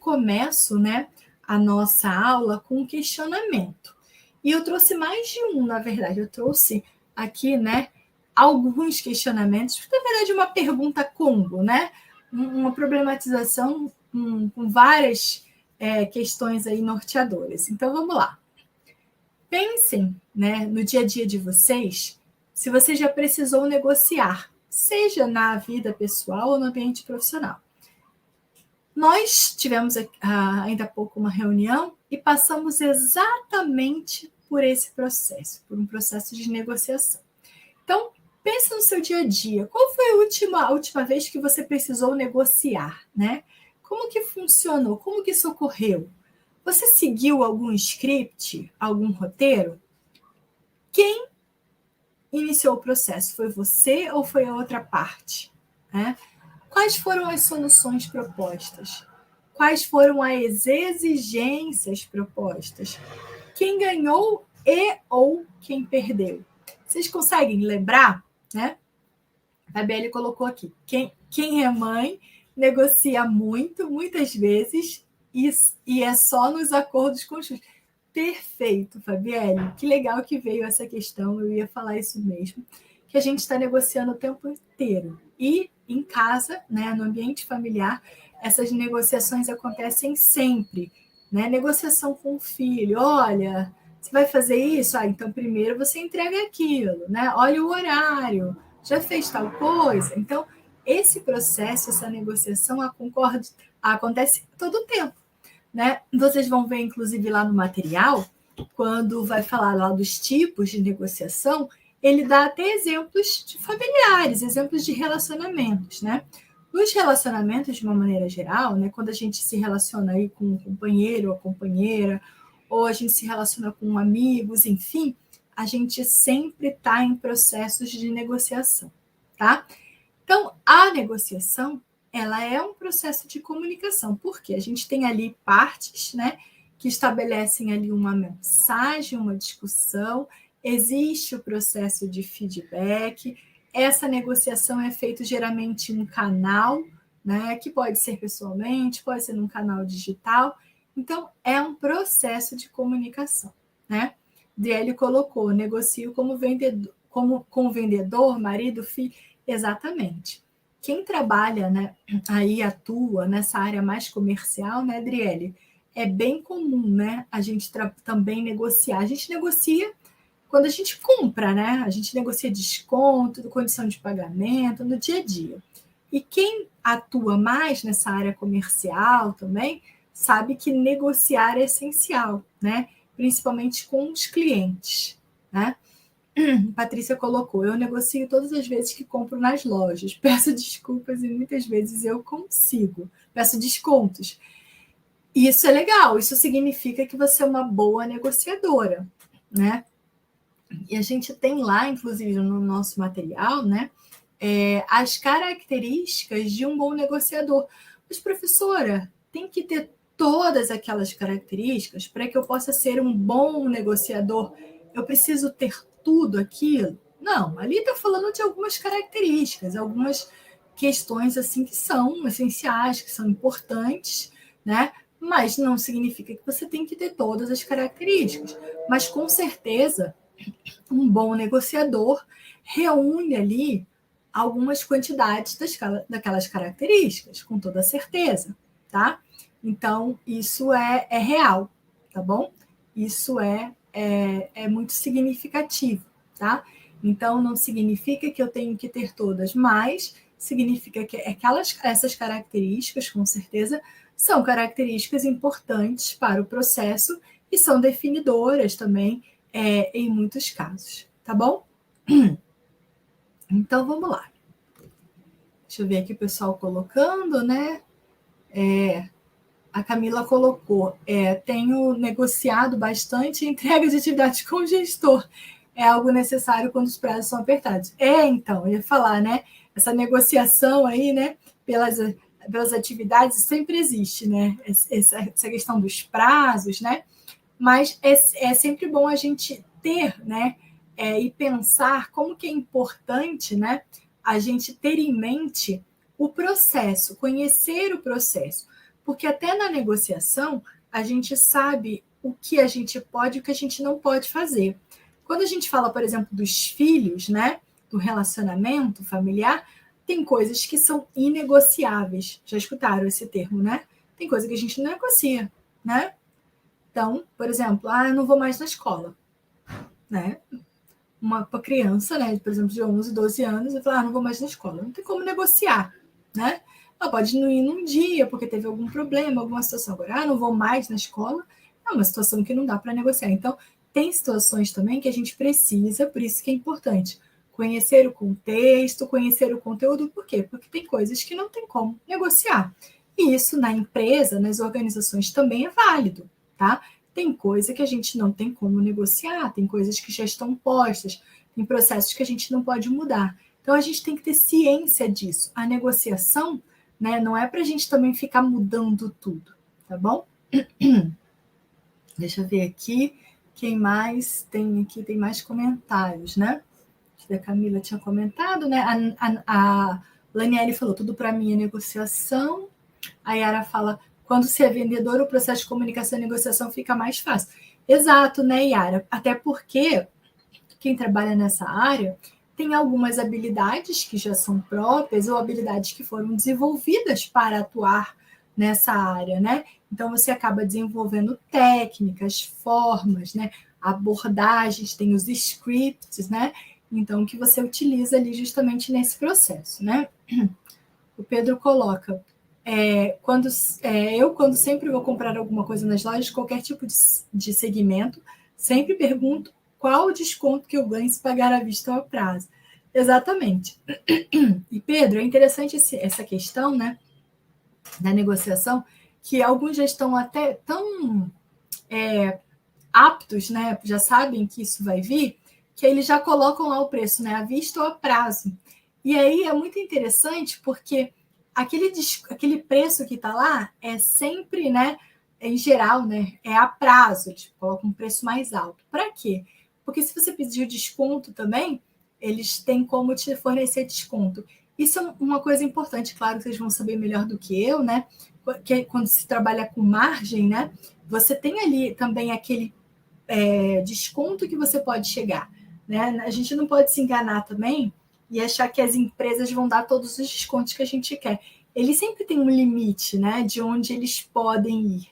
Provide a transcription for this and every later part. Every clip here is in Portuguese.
começo, né, a nossa aula com um questionamento. E eu trouxe mais de um, na verdade. Eu trouxe aqui, né, alguns questionamentos, na verdade, uma pergunta combo, né? Uma problematização com várias questões aí norteadoras. Então, vamos lá. Pensem, né, no dia a dia de vocês, se você já precisou negociar, seja na vida pessoal ou no ambiente profissional. Nós tivemos ainda há pouco uma reunião e passamos exatamente por esse processo, por um processo de negociação. Então, pense no seu dia a dia. Qual foi a última vez que você precisou negociar, né? Como que funcionou? Como que isso ocorreu? Você seguiu algum script, algum roteiro? Quem iniciou o processo? Foi você ou foi a outra parte? Né? Quais foram as soluções propostas? Quais foram as exigências propostas? Quem ganhou ou quem perdeu? Vocês conseguem lembrar? Né? A Beli colocou aqui. Quem é mãe negocia muito, muitas vezes, e é só nos acordos com os filhos. Perfeito, Fabielle. Que legal que veio essa questão. Eu ia falar isso mesmo. Que a gente está negociando o tempo inteiro. E em casa, né, no ambiente familiar, essas negociações acontecem sempre. Né? Negociação com o filho. Olha, você vai fazer isso? Então primeiro você entrega aquilo. Né? Olha o horário. Já fez tal coisa? Então, esse processo, essa negociação acontece todo o tempo. Né? Vocês vão ver, inclusive, lá no material, quando vai falar lá dos tipos de negociação, ele dá até exemplos de familiares, exemplos de relacionamentos, né? Nos relacionamentos, de uma maneira geral, né, quando a gente se relaciona aí com um companheiro ou companheira, ou a gente se relaciona com amigos, enfim, a gente sempre está em processos de negociação, tá? Então, a negociação ela é um processo de comunicação, porque a gente tem ali partes, né, que estabelecem ali uma mensagem, uma discussão, existe o processo de feedback, essa negociação é feita geralmente em um canal, né, que pode ser pessoalmente, pode ser num canal digital, então é um processo de comunicação, né? Driele colocou, negocio como vendedor, com vendedor, marido, filho, exatamente. Quem trabalha, né, aí atua nessa área mais comercial, né, Adriele? É bem comum, né, a gente também negociar. A gente negocia quando a gente compra, né? A gente negocia desconto, condição de pagamento, no dia a dia. E quem atua mais nessa área comercial também sabe que negociar é essencial, né? Principalmente com os clientes, né? Patrícia colocou, eu negocio todas as vezes que compro nas lojas, peço desculpas e muitas vezes eu consigo, peço descontos. E isso é legal, isso significa que você é uma boa negociadora, né? E a gente tem lá, inclusive no nosso material, né, as características de um bom negociador. Mas, professora, tem que ter todas aquelas características para que eu possa ser um bom negociador? Eu preciso ter tudo aquilo? Não, ali está falando de algumas características, algumas questões assim que são essenciais, que são importantes, né? Mas não significa que você tem que ter todas as características. Mas com certeza um bom negociador reúne ali algumas quantidades daquelas características, com toda certeza, tá? Então, isso é real, tá bom? Isso é muito significativo, tá? Então, não significa que eu tenho que ter todas, mas significa que essas características, com certeza, são características importantes para o processo e são definidoras também em muitos casos, tá bom? Então, vamos lá. Deixa eu ver aqui o pessoal colocando, né? A Camila colocou, tenho negociado bastante entrega de atividades com o gestor. É algo necessário quando os prazos são apertados. Então, eu ia falar, né? Essa negociação aí, né? Pelas atividades sempre existe, né? Essa questão dos prazos, né? Mas é sempre bom a gente ter, né? E pensar como que é importante, né? A gente ter em mente o processo, conhecer o processo. Porque até na negociação, a gente sabe o que a gente pode e o que a gente não pode fazer. Quando a gente fala, por exemplo, dos filhos, né, do relacionamento familiar, tem coisas que são inegociáveis. Já escutaram esse termo, né? Tem coisa que a gente não negocia, né? Então, por exemplo, eu não vou mais na escola, né? Uma criança, né, por exemplo, de 11, 12 anos, e falar, não vou mais na escola. Não tem como negociar, né? Ela pode não ir num dia porque teve algum problema, alguma situação. Agora, não vou mais na escola, é uma situação que não dá para negociar. Então, tem situações também que a gente precisa, por isso que é importante conhecer o contexto, conhecer o conteúdo. Por quê? Porque tem coisas que não tem como negociar. E isso na empresa, nas organizações também é válido, tá? Tem coisa que a gente não tem como negociar, tem coisas que já estão postas, tem processos que a gente não pode mudar. Então a gente tem que ter ciência disso. A negociação, né, não é para a gente também ficar mudando tudo, tá bom? Deixa eu ver aqui quem mais tem aqui, tem mais comentários, né? A Camila tinha comentado, né? A Laniele falou, tudo para mim é negociação. A Yara fala, quando você é vendedor, o processo de comunicação e negociação fica mais fácil. Exato, né, Yara? Até porque quem trabalha nessa área tem algumas habilidades que já são próprias ou habilidades que foram desenvolvidas para atuar nessa área, né? Então você acaba desenvolvendo técnicas, formas, né? Abordagens, tem os scripts, né? Então que você utiliza ali justamente nesse processo, né? O Pedro coloca, quando sempre vou comprar alguma coisa nas lojas, qualquer tipo de segmento, sempre pergunto qual o desconto que eu ganho se pagar à vista ou a prazo. Exatamente. E, Pedro, é interessante essa questão, né, da negociação, que alguns já estão até tão aptos, né, já sabem que isso vai vir, que eles já colocam lá o preço, né, à vista ou a prazo. E aí é muito interessante porque aquele preço que está lá é sempre, né, em geral, né, é a prazo, eles colocam um preço mais alto. Para quê? Porque se você pedir desconto também, eles têm como te fornecer desconto. Isso é uma coisa importante, claro que vocês vão saber melhor do que eu, né? Que quando se trabalha com margem, né? Você tem ali também aquele desconto que você pode chegar, né? A gente não pode se enganar também e achar que as empresas vão dar todos os descontos que a gente quer. Eles sempre têm um limite, né, de onde eles podem ir.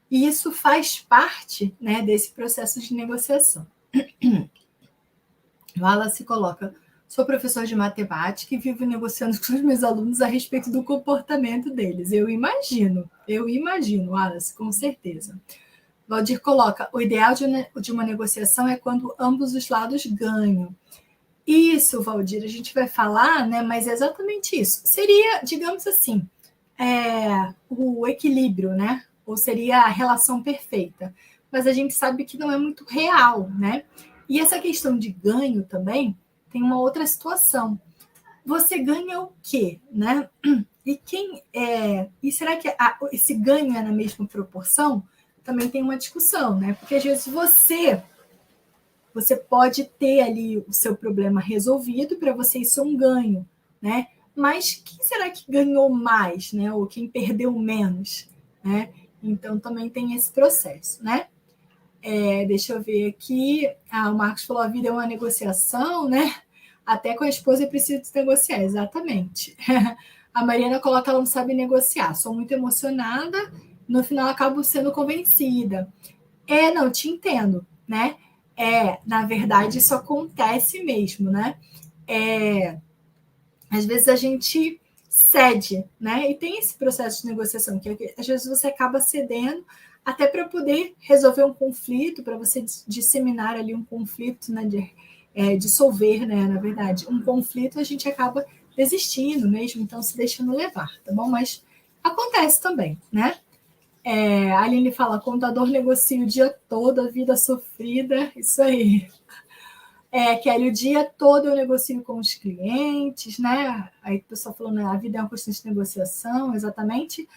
E isso faz parte, né, desse processo de negociação. O Wallace coloca, sou professor de matemática e vivo negociando com os meus alunos a respeito do comportamento deles. Eu imagino, Wallace, com certeza. Valdir coloca, o ideal de uma negociação é quando ambos os lados ganham. Isso, Valdir, a gente vai falar, né? Mas é exatamente isso. Seria, digamos assim, o equilíbrio, né? Ou seria a relação perfeita. Mas a gente sabe que não é muito real, né? E essa questão de ganho também tem uma outra situação. Você ganha o quê, né? E será que esse ganho é na mesma proporção? Também tem uma discussão, né? Porque às vezes você pode ter ali o seu problema resolvido, para você isso é um ganho, né? Mas quem será que ganhou mais, né? Ou quem perdeu menos, né? Então também tem esse processo, né? Deixa eu ver aqui. O Marcos falou: a vida é uma negociação, né? Até com a esposa é preciso negociar, exatamente. A Mariana coloca: ela não sabe negociar, sou muito emocionada, no final acabo sendo convencida. Não, te entendo, né? Na verdade, isso acontece mesmo, né? Às vezes a gente cede, né? E tem esse processo de negociação, que às vezes você acaba cedendo até para poder resolver um conflito, para você disseminar ali um conflito, né? Dissolver, né? Na verdade, um conflito a gente acaba desistindo mesmo, então se deixando levar, tá bom? Mas acontece também, né? A Aline fala, contador negocia o dia todo, a vida sofrida, isso aí. Kelly, o dia todo eu negocio com os clientes, né? Aí o pessoal falou, né, a vida é uma constante negociação, exatamente.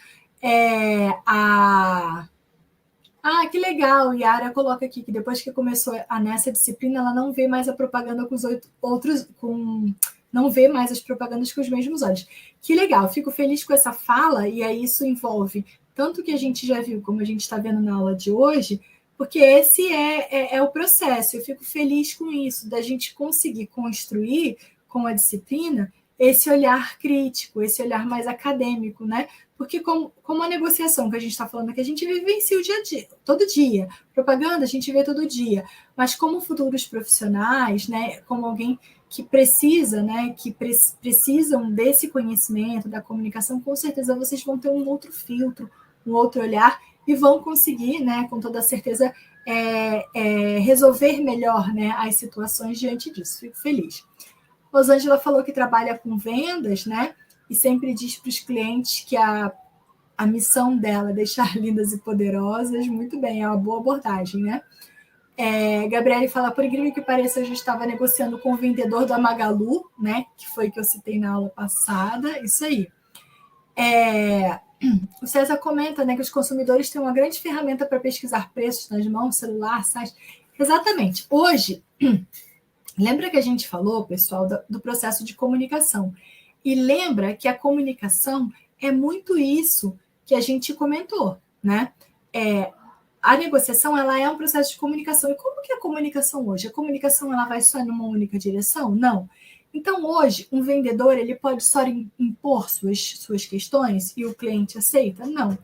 Que legal, Yara coloca aqui que depois que começou nessa disciplina, ela não vê mais a propaganda com os outros, com não vê mais as propagandas com os mesmos olhos. Que legal, fico feliz com essa fala, e aí isso envolve tanto que a gente já viu, como a gente está vendo na aula de hoje, porque esse é o processo. Eu fico feliz com isso, da gente conseguir construir com a disciplina esse olhar crítico, esse olhar mais acadêmico, né? Porque como a negociação que a gente está falando aqui, a gente vivencia o dia a dia, todo dia. Propaganda a gente vê todo dia. Mas como futuros profissionais, né? Como alguém que precisa, né? Que precisam desse conhecimento, da comunicação, com certeza vocês vão ter um outro filtro, um outro olhar, e vão conseguir, né? Com toda certeza, resolver melhor, né? As situações diante disso. Fico feliz. Rosângela falou que trabalha com vendas, né? E sempre diz para os clientes que a missão dela é deixar lindas e poderosas. Muito bem, é uma boa abordagem, né? Gabriele fala, por incrível que pareça, eu já estava negociando com o vendedor da Magalu, né? Que foi que eu citei na aula passada. Isso aí. O César comenta, né, que os consumidores têm uma grande ferramenta para pesquisar preços nas mãos, celular, site. Exatamente. Hoje, lembra que a gente falou, pessoal, do processo de comunicação. E lembra que a comunicação é muito isso que a gente comentou, né? A negociação, ela é um processo de comunicação. E como que é a comunicação hoje? A comunicação, ela vai só numa única direção? Não. Então, hoje, um vendedor, ele pode só impor suas questões e o cliente aceita? Não.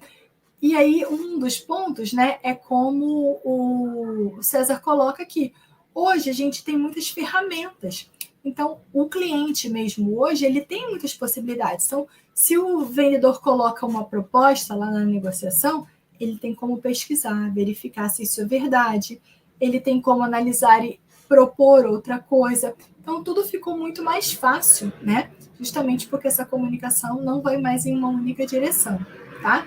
E aí, um dos pontos, né, é como o César coloca aqui. Hoje, a gente tem muitas ferramentas. Então, o cliente mesmo hoje, ele tem muitas possibilidades. Então, se o vendedor coloca uma proposta lá na negociação, ele tem como pesquisar, verificar se isso é verdade. Ele tem como analisar e propor outra coisa. Então, tudo ficou muito mais fácil, né? Justamente porque essa comunicação não vai mais em uma única direção, tá?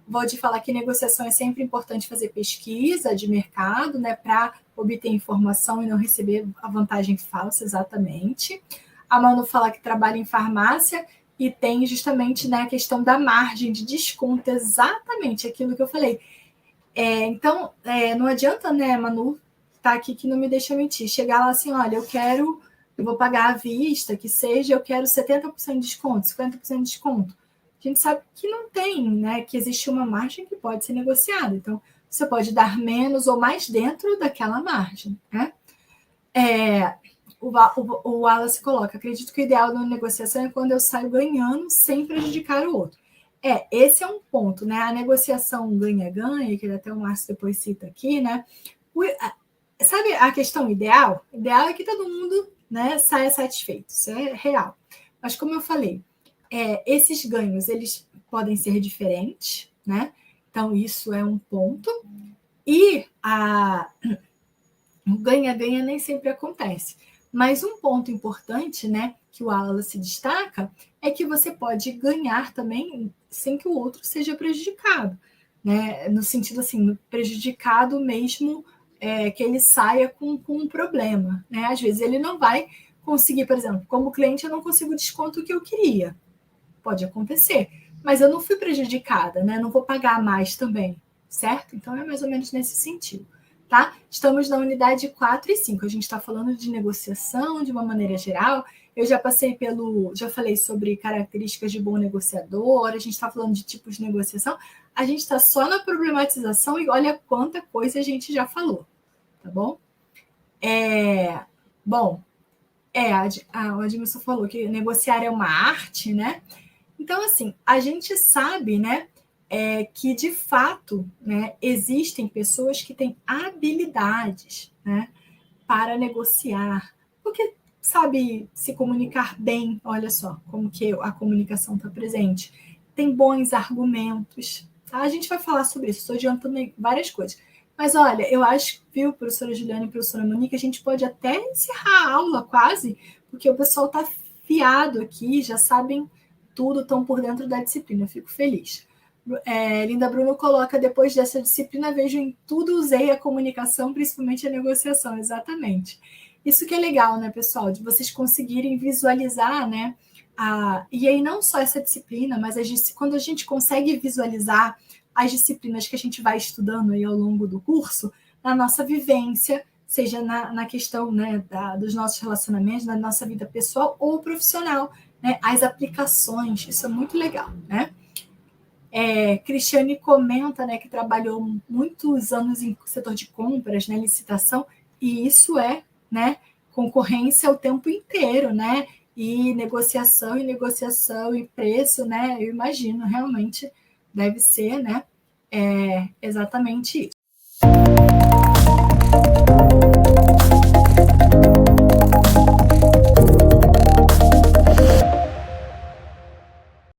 Vou te falar que negociação é sempre importante fazer pesquisa de mercado, né, para obter informação e não receber a vantagem falsa, exatamente. A Manu fala que trabalha em farmácia e tem justamente, né, a questão da margem de desconto, exatamente aquilo que eu falei. Então, não adianta, né, Manu, tá aqui que não me deixa mentir, chegar lá assim, olha, eu vou pagar à vista, que seja, eu quero 70% de desconto, 50% de desconto. A gente sabe que não tem, né? Que existe uma margem que pode ser negociada. Então, você pode dar menos ou mais dentro daquela margem, né? O Wallace coloca, acredito que o ideal na negociação é quando eu saio ganhando sem prejudicar o outro. Esse é um ponto, né? A negociação ganha-ganha, que até o Márcio depois cita aqui, né? Sabe a questão ideal? O ideal é que todo mundo, né, saia satisfeito. Isso é real. Mas como eu falei, esses ganhos, eles podem ser diferentes, né? Então, isso é um ponto. E o ganha-ganha nem sempre acontece. Mas um ponto importante, né, que o Wallace se destaca, é que você pode ganhar também sem que o outro seja prejudicado, né? No sentido assim, prejudicado mesmo que ele saia com um problema, né? Às vezes ele não vai conseguir, por exemplo, como cliente eu não consigo o desconto que eu queria. Pode acontecer, mas eu não fui prejudicada, né? Não vou pagar mais também, certo? Então é mais ou menos nesse sentido, tá? Estamos na unidade 4 e 5. A gente está falando de negociação de uma maneira geral. Eu já já falei sobre características de bom negociador, a gente está falando de tipos de negociação, a gente está só na problematização e olha quanta coisa a gente já falou, tá bom? O Adilson falou que negociar é uma arte, né? Então, assim, a gente sabe, né, que de fato, né, existem pessoas que têm habilidades, né, para negociar, porque sabe se comunicar bem, olha só como que a comunicação está presente, tem bons argumentos, tá? A gente vai falar sobre isso, estou adiantando várias coisas. Mas olha, eu acho, viu, professora Juliana e professora Monique, a gente pode até encerrar a aula quase, porque o pessoal está fiado aqui, já sabem tudo, estão por dentro da disciplina, eu fico feliz. Linda Bruno coloca, depois dessa disciplina, vejo em tudo usei a comunicação, principalmente a negociação, exatamente. Isso que é legal, né, pessoal, de vocês conseguirem visualizar, né, e aí não só essa disciplina, mas quando a gente consegue visualizar as disciplinas que a gente vai estudando aí ao longo do curso, na nossa vivência, seja na questão, né, dos nossos relacionamentos, da nossa vida pessoal ou profissional, né? As aplicações, isso é muito legal, né? Cristiane comenta, né, que trabalhou muitos anos em setor de compras, né, licitação, e isso né, concorrência o tempo inteiro, né? E negociação e preço, né? Eu imagino, realmente deve ser, né? Exatamente isso.